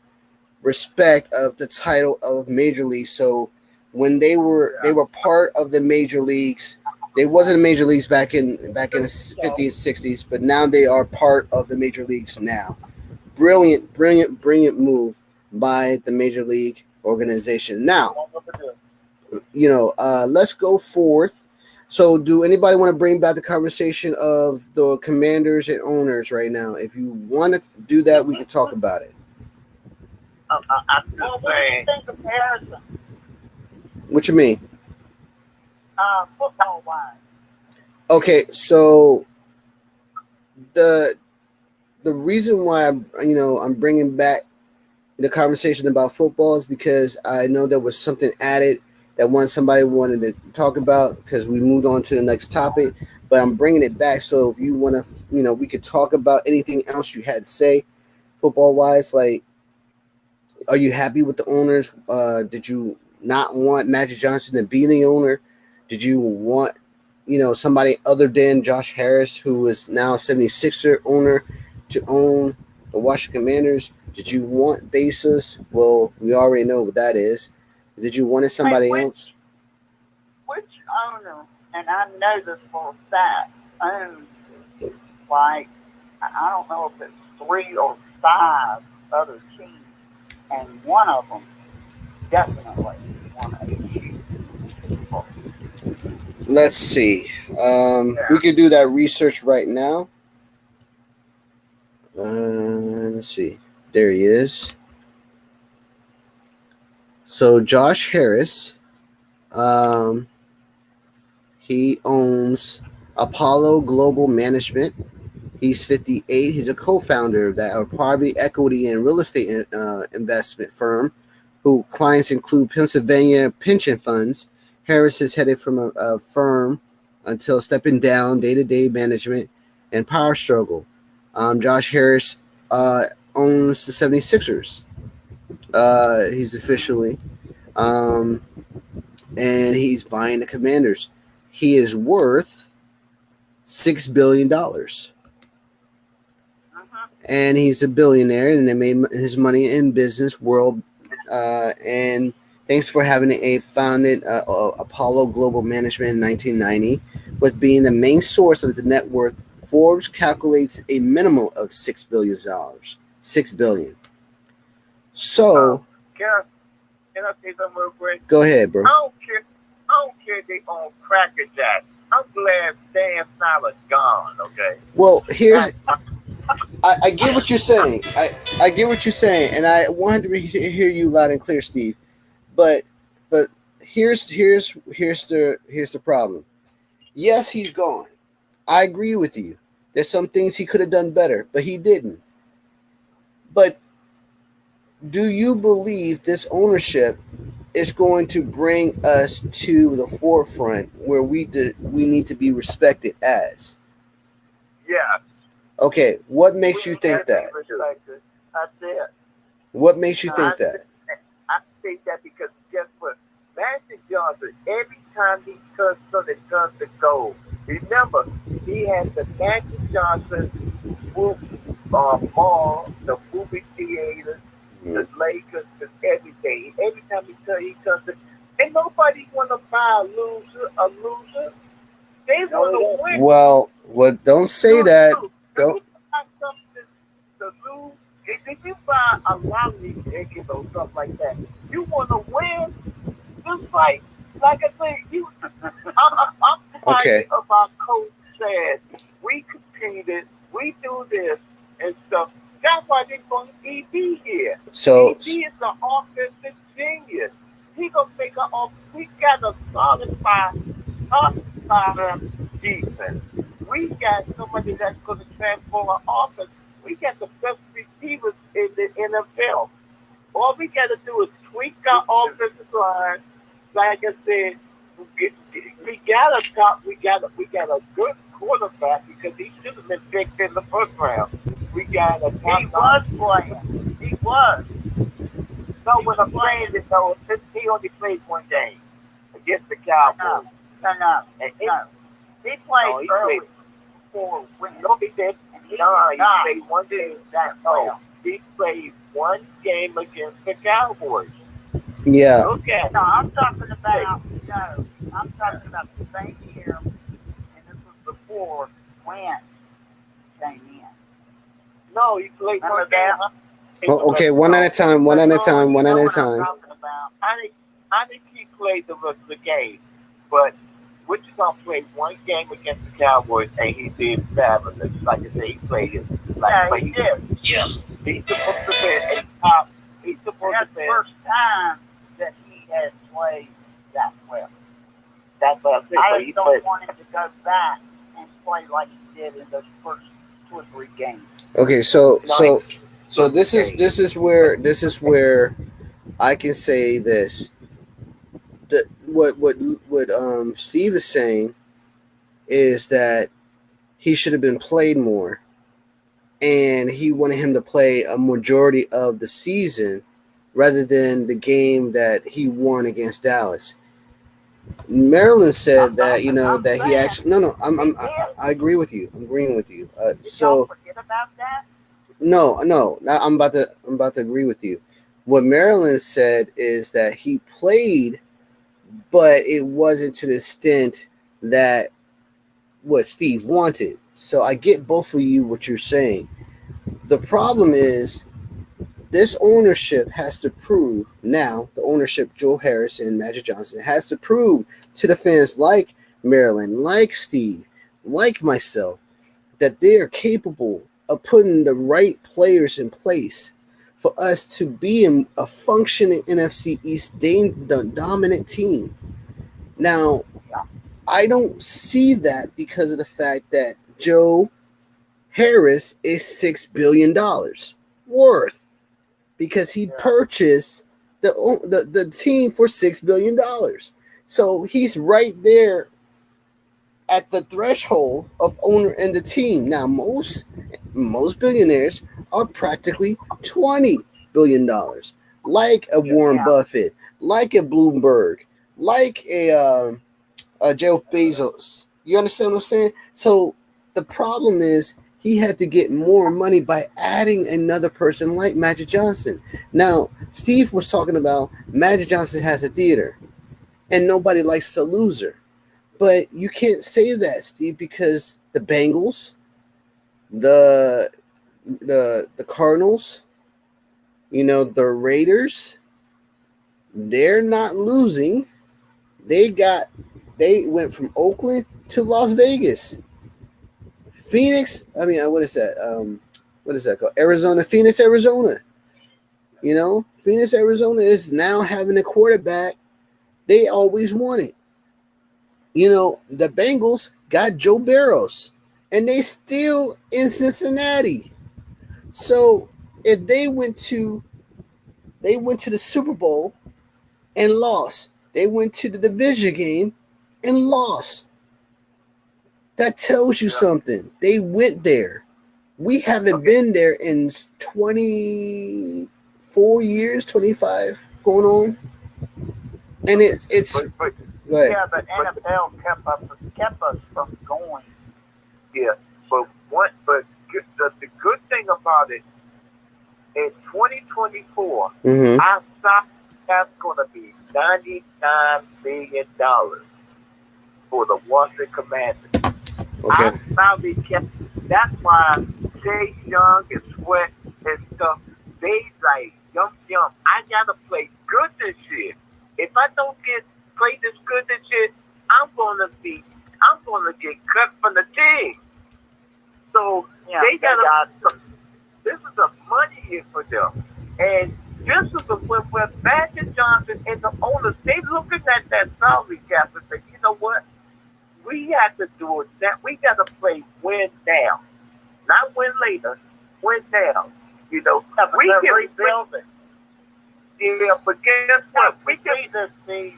[SPEAKER 2] respect of the title of major league. So when they were part of the major leagues, they wasn't major leagues back in the 50s, 60s, but now they are part of the major leagues now. Brilliant move by the major league organization. Now, let's go forth. So do anybody want to bring back the conversation of the commanders and owners right now? If you want to do that, we can talk about it.
[SPEAKER 3] I'm just saying.
[SPEAKER 5] Comparison,
[SPEAKER 2] What you mean?
[SPEAKER 5] football-wise.
[SPEAKER 2] Okay, so the reason why I'm bringing back the conversation about football is because I know there was something added that somebody wanted to talk about because we moved on to the next topic, but I'm bringing it back. So if you want to, we could talk about anything else you had to say football wise. Like, are you happy with the owners? Did you not want Magic Johnson to be the owner? Did you want, somebody other than Josh Harris, who is now a 76er owner, to own the Washington Commanders? Did you want Bezos? Well, we already know what that is. Did you want somebody else?
[SPEAKER 5] Which owner, and I know this for a fact, owns, like, I don't know if it's 3 or 5 other teams, and one of them definitely won a.
[SPEAKER 2] Let's see. We could do that research right now. Let's see. There he is. So Josh Harris, he owns Apollo Global Management. He's 58. He's a co-founder of that, a private equity and real estate investment firm, who clients include Pennsylvania pension funds. Harris is headed from a firm until stepping down day-to-day management and power struggle. Josh Harris owns the 76ers. He's officially, and he's buying the Commanders. He is worth $6 billion. And he's a billionaire, and they made his money in business world. And thanks for having founded Apollo Global Management in 1990, with being the main source of the net worth. Forbes calculates a minimum of $6 billion. $6 billion. So,
[SPEAKER 3] can I say something real quick?
[SPEAKER 2] Go ahead, bro.
[SPEAKER 3] I don't care if they own Cracker Jack. I'm glad Dan Snyder's gone. Okay.
[SPEAKER 2] Well, here's. I get what you're saying. I get what you're saying, and I wanted to hear you loud and clear, Steve. But here's the problem. Yes, he's gone. I agree with you. There's some things he could have done better, but he didn't. But do you believe this ownership is going to bring us to the forefront where we need to be respected as?
[SPEAKER 3] Yeah.
[SPEAKER 2] Okay, what makes you think that?
[SPEAKER 5] That's it.
[SPEAKER 2] What makes you think that?
[SPEAKER 3] I say that because guess what? Magic Johnson, every time he touched something, it turns to gold. Remember, he had the Magic Johnson mall, the movie theater, the Lakers, and everything. Every time he touched it, and nobody want to buy a loser. They want to win.
[SPEAKER 2] Well, don't say that. Don't.
[SPEAKER 3] To lose, if you find a lottery ticket or stuff like that, you want to win. Just like I said, I'm
[SPEAKER 2] Okay.
[SPEAKER 3] of our coach said, we competed, we do this and stuff. That's why they're going to EB here.
[SPEAKER 2] So
[SPEAKER 3] EB is the offensive genius. He gonna make an off. We got a solid defense. We got somebody that's gonna transform our offense. We got the best receivers in the NFL. All we gotta do is tweak our offensive line. Like I said, we got a good quarterback because he should have been picked in the first round. We got a he was playing. He was. No, when I'm playing it though, he only played one game against the Cowboys. No. He played early. No, he did. He played one game. He played one game against the Cowboys.
[SPEAKER 2] Yeah.
[SPEAKER 3] Okay. No, I'm talking about the same year, and this was before Wentz came in. No, he played one game.
[SPEAKER 2] Well, okay, one at a time.
[SPEAKER 3] I think he played the rest of the game, but Wichita played one game against the Cowboys, and he did fabulous. Like I said, he played it. He did. Yeah. He's supposed to be a top. He's supposed to be the first time that he has played that well. That's what I said. I don't want him to go back and play like he did in those first 2 or 3 games.
[SPEAKER 2] Okay, so this is where I can say this. What Steve is saying is that he should have been played more, and he wanted him to play a majority of the season rather than the game that he won against Dallas. Maryland said that that he actually I agree with you. I'm agreeing with you. So
[SPEAKER 3] forget about that?
[SPEAKER 2] No, I'm about to agree with you. What Maryland said is that he played, but it wasn't to the extent that what Steve wanted. So I get both of you what you're saying. The problem is this ownership has to prove now, the ownership, Joe Harris and Magic Johnson, has to prove to the fans like Maryland, like Steve, like myself, that they are capable of putting the right players in place for us to be a functioning NFC East dominant team. Now, I don't see that because of the fact that Joe Harris is $6 billion worth, because he purchased the team for $6 billion. So he's right there at the threshold of owner and the team. Now, most billionaires are practically $20 billion, like a Warren Buffett, like a Bloomberg, like a Jeff Bezos. You understand what I'm saying? So the problem is he had to get more money by adding another person like Magic Johnson. Now, Steve was talking about Magic Johnson has a theater, and nobody likes a loser. But you can't say that, Steve, because the Bengals, the Cardinals, the Raiders, they're not losing. They went from Oakland to Las Vegas. Phoenix, what is that? What is that called? Arizona, Phoenix, Arizona. Phoenix, Arizona is now having a quarterback they always wanted. The Bengals got Joe Burrows, and they still in Cincinnati. So if they went to the Super Bowl and lost, they went to the division game and lost. That tells you something. They went there. We haven't been there in 24 years, 25 going on, and it's. Go ahead.
[SPEAKER 3] Yeah, but NFL kept us from going. Yeah, but the good thing about it, in 2024, our stock cap's going to be $99 billion. for the Washington Commanders.
[SPEAKER 2] Okay.
[SPEAKER 3] I finally kept. That's why Chase Young and Sweat and stuff. They like yum. I gotta play good this year. If I don't play this good this year, I'm gonna get cut from the team. So they gotta. This is a money year for them, and this is when Magic Johnson and the owners, they looking at that salary cap and say, you know what? We have to do it. That we got to play win now, not win later. Win now. We can rebuild it. Yeah, but guess what? We can this the.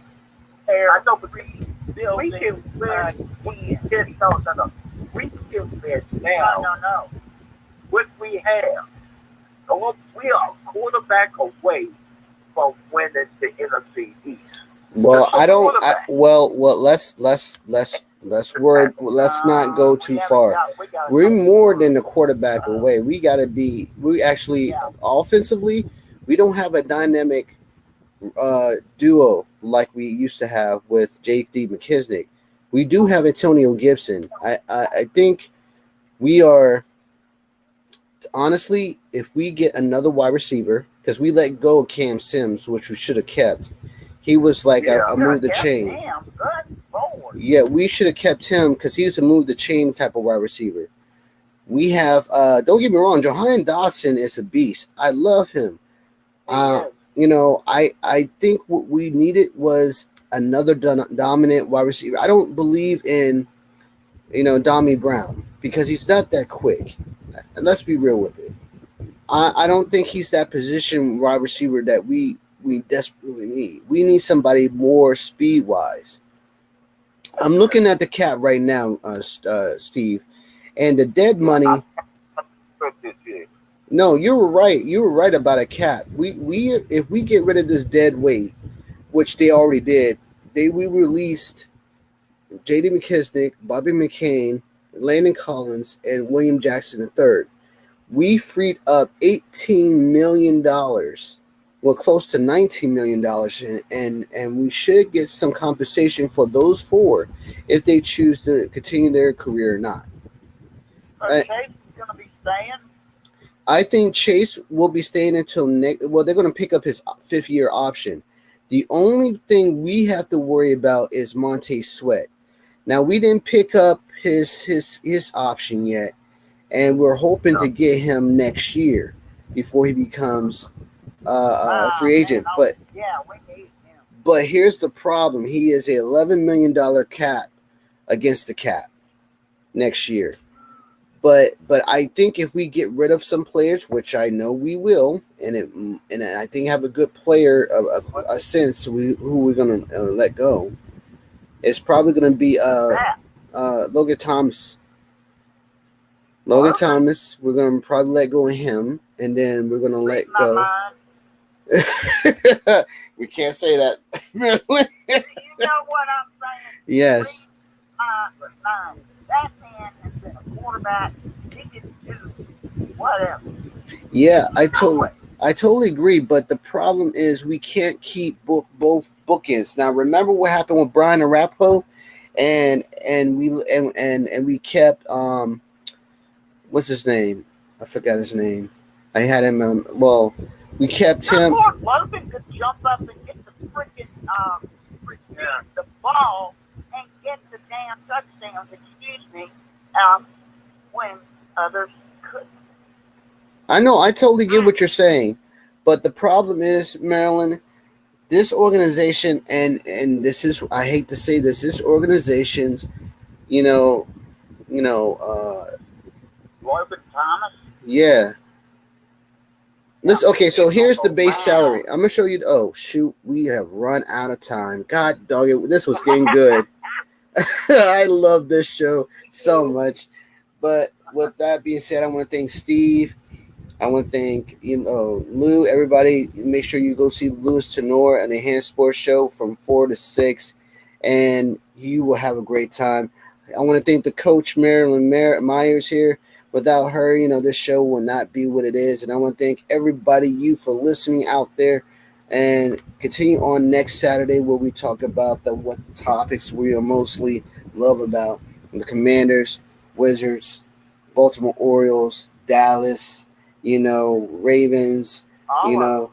[SPEAKER 3] I know, but we can win. No. We can win now. No. What we have. So we are a quarterback away from winning the NFC East.
[SPEAKER 2] Well, let's not go too far. We're more than a quarterback away. We actually offensively, we don't have a dynamic duo like we used to have with J.D. McKissick. We do have Antonio Gibson. I think we are, honestly, if we get another wide receiver, because we let go of Cam Sims, which we should have kept. He was like a move the chain. Yeah, we should have kept him because he was a move the chain type of wide receiver. We have, don't get me wrong, Jahan Dotson is a beast. I love him. I think what we needed was another dominant wide receiver. I don't believe in, Dommy Brown because he's not that quick. Let's be real with it. I don't think he's that position wide receiver that we desperately need. We need somebody more speed-wise. I'm looking at the cap right now, Steve, and the dead money. No, you were right. You were right about a cap. We if we get rid of this dead weight, which they already did, we released J.D. McKissick, Bobby McCain, Landon Collins, and William Jackson III. We freed up $18 million. Well, close to $19 million, and we should get some compensation for those four if they choose to continue their career or not.
[SPEAKER 5] Chase is going to be staying?
[SPEAKER 2] I think Chase will be staying until next. Well, they're going to pick up his fifth-year option. The only thing we have to worry about is Montez Sweat. Now, we didn't pick up his option yet, and we're hoping to get him next year before he becomes a free agent. But
[SPEAKER 5] we need him.
[SPEAKER 2] But here's the problem: he is an $11 million cap against the cap next year. But I think if we get rid of some players, which I know we will, and I think have a good player, a sense who we're gonna let go, it's probably gonna be Logan Thomas. Logan Thomas, we're gonna probably let go of him, and then we're gonna let go. We can't say that.
[SPEAKER 5] You know what I'm saying?
[SPEAKER 2] Yes.
[SPEAKER 5] That man has been a quarterback. He can do whatever.
[SPEAKER 2] Yeah, I totally agree. But the problem is we can't keep both bookends. Now, remember what happened with Brian Arapaho, and we kept what's his name? I forgot his name. I had him. We kept him.
[SPEAKER 5] Logan could jump up and get the freaking the ball and get the damn touchdowns. When others couldn't.
[SPEAKER 2] I know. I totally get what you're saying, but the problem is, Marilyn, this organization, and this is, I hate to say this organization's,
[SPEAKER 5] Logan Thomas.
[SPEAKER 2] Yeah. Okay, so here's the base salary. I'm gonna show you. Oh shoot, we have run out of time. God dog it, this was getting good. I love this show so much. But with that being said, I want to thank Steve. I want to thank Lou. Everybody, make sure you go see Louis Tenor and the Hand Sports Show from 4 to 6, and you will have a great time. I want to thank the coach Marilyn Myers here. Without her, this show will not be what it is. And I want to thank everybody, you, for listening out there. and continue on next Saturday where we talk about what the topics we are mostly love about: the Commanders, Wizards, Baltimore Orioles, Dallas, Ravens,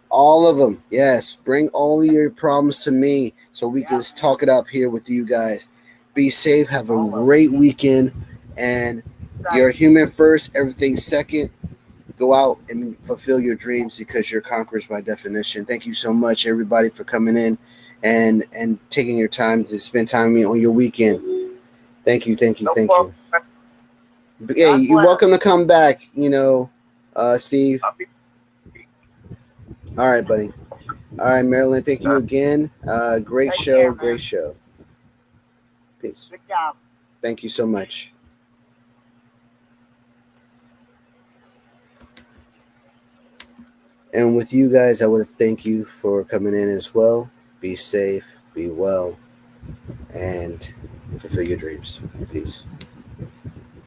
[SPEAKER 2] all of them. Yes, bring all of your problems to me so we can talk it up here with you guys. Be safe. Have a great weekend, and you're a human first, everything second. Go out and fulfill your dreams because you're conquerors by definition. Thank you so much, everybody, for coming in and taking your time to spend time with me on your weekend. Thank you. Hey, you're welcome to come back, Steve. All right, buddy. All right, Marilyn, thank you again. Great show. Peace.
[SPEAKER 5] Good job.
[SPEAKER 2] Thank you so much. And with you guys, I want to thank you for coming in as well. Be safe, be well, and fulfill your dreams. Peace.